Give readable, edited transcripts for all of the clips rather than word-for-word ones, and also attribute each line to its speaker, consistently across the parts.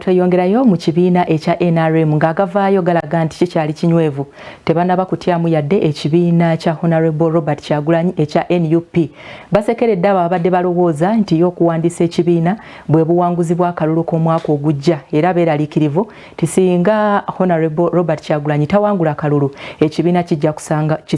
Speaker 1: tweyongerayo mu kibiina ekya NRM ng'agavaayo galaga nti kikyali kinywevu tebanaba kutyamu yadde ekibiina kya Honorable Robert Kyagulanyi ekya NUP. Basekeredde abo abadde balowooza nti y'okuwandiisa ekibiina bwe buwanguzi bw'akalulu k'omwaka ogujja era beeraliikirivu ti singa Honorable Robert Kyagulanyi tawangula kalulu ekibiina kijja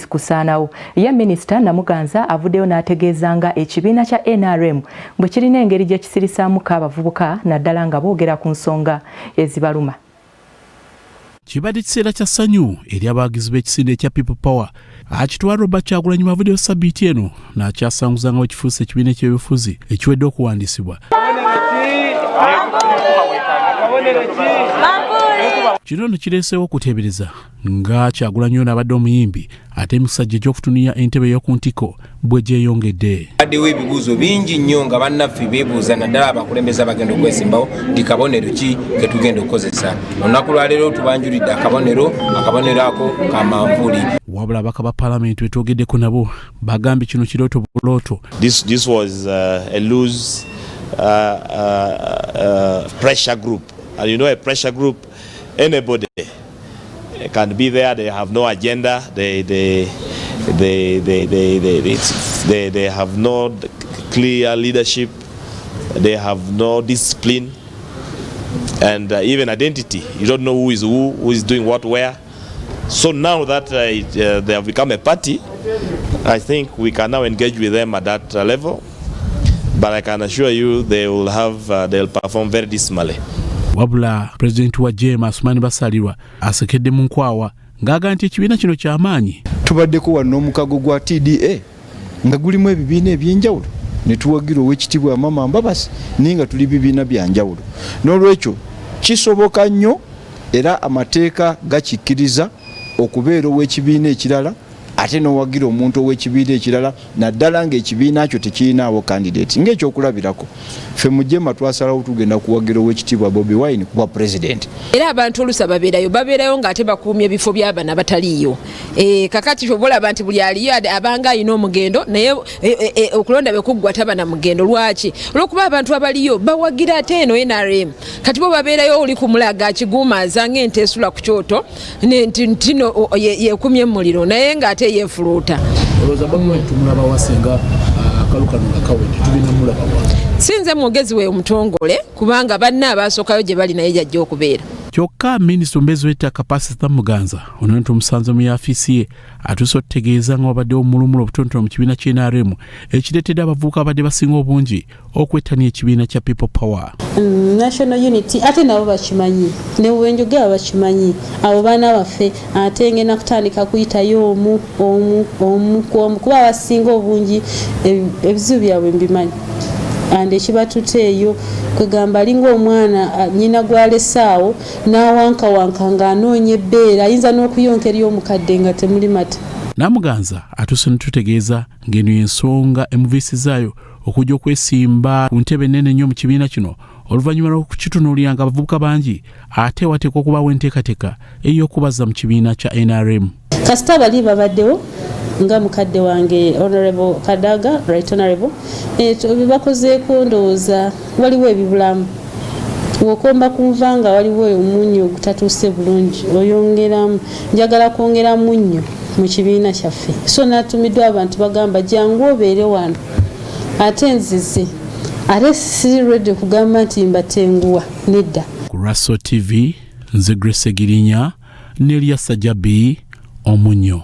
Speaker 1: kusaanawo. Ye Minisita Namuganza avuddeyo n'ategeeza nga ekibiina kya NRM bwe kirina engeri gye kisirisaamu abavubuka naddala nga boogera ku nsonga ezibaluma.
Speaker 2: Kibadde kiseera kya ssanyu eri abawagizi b'ekisinde ekya People Power. Akitwala Robert Kyagulanyi mu video sabbiiti eno n'akyasanguza nga wekifuuse ekibiina ky'ebyobufuzi ekiwedde okuwandiisibwa. Kino kireeseewo okuteebereza nga Kyagulanyi ono abadde omuyimbi ate emisajja egy'okutunira entebe y'oku ntiko bwe gyeyongedde.
Speaker 3: Baddewo ebibuuzo bingi nnyo nga bannaffe beebuuza naddala abakulembeze abagenda okwesimbawo nti kabonero ki ke tugenda okukozesa. Olunaku lwa leero tubanjulidde akabonero ako ka manvuuli.
Speaker 2: Wabula abaka ba Paalamenti bwe twogeddeko nabo bagambye kino kirooto bulooto.
Speaker 4: This was a loose pressure group. And you know a pressure group, anybody can be there. They have no agenda. They have no clear leadership. They have no discipline and even identity. You don't know who is doing what where. So now that they have become a party, I think we can now engage with them at that level. But I can assure you they'll perform very dismally.
Speaker 2: Wabula President wa JEM Asumani Basalirwa asekedde mu nkwawa ng'agamba nti ekibiina kino ky'amaanyi.
Speaker 5: Tubaddeko wano omukago gwa TDA nga gulimu ebibiina eby'enjawulo ne tuwagira Oweekitiibwa Mama Mbabazi naye nga tuli bibiina bya njawulo. N'olwekyo kisoboka nnyo era amateeka gakikkiriza okubeera ow'ekibiina ekirala ate n'owagira omuntu ow'ekibiina ekirala naddala ng'ekibiina kyo tekirinawo candidate ng'ekyokulabirako. Ffe mu JEM twasalawo tugenda kuwagira Oweekitiibwa Bobi Wine kuba president.
Speaker 6: Era abantu oluusi babeerayo ng'ate bakuumya ebifo by'abaana bataliiyo. Kakati olaba nti buli aliyo abanga alina omugendo naye okulonda bwe kuggwa taba na mugendo. Lwaki? Olw'okuba abantu abaliyo bawagira ate eno NRM. Kati bo babeerayo oli ku mulaga kigumaza ng'ente esula ku kyoto ntino yeekumye muliro naye ng'ate yeefuluuta. Sinze mwogezi we omutongole kubanga banna abasookayo gye bali naye jajja okubeera.
Speaker 2: Kyokka Minisita omubeezi w'ettaka Patrice Namuganza ono tumusanze mu yafisi ye atuuse okutegeeza nga wabaddewo omulumulo obutonotono mu kibiina ky'NRM ekireetedde abavubuka abadde basinga obungi okwettanira ekibiina kya People Power.
Speaker 7: National Unity ate nabo bakimanyi ne bwenjogera bakimanyi abo baana baffe ate ngenda kutandika kuyitayo omu kuba abasinga obungi ebizibu byabwe mbimanyi. Ande ekibatutte eyo kwegamba linga omwana nnyina gw'alesaawo n'awankawanka ng'anoonya ebbeera ayinza n'okuyonkera omukadde nga temuli mata.
Speaker 2: Namuganza atuuse ne tutegeeza ng'eno y'ensonga emuviisizaayo okujja okwesimba ku ntebe ennene nnyo mu kibiina kino oluvannyuma lw'okukitunuulira nga abavubuka bangi ate wateekwa okubaawo enteekateeka ey'okubaza mu kibiina kya NRM.
Speaker 7: Kasita bali babaddewo nga mukadde wange Honorable Kadaga, Right Honorable, bibakozeeko ndowooza waliwo ebibulamu. Wokomba kunva nga waliwo omunnyo ogutatuuse bulungi oyongeramu. Njagala kwongera munnyo mu kibiina kyaffe. So natumiddwa abantu bagamba jangu obeere wano. Ate nzize ate siri ready kugamba nti mbatenguwa nedda.
Speaker 2: Ku Raso TV nze Grace Girinya ne Lyasa Jabi Omunyo.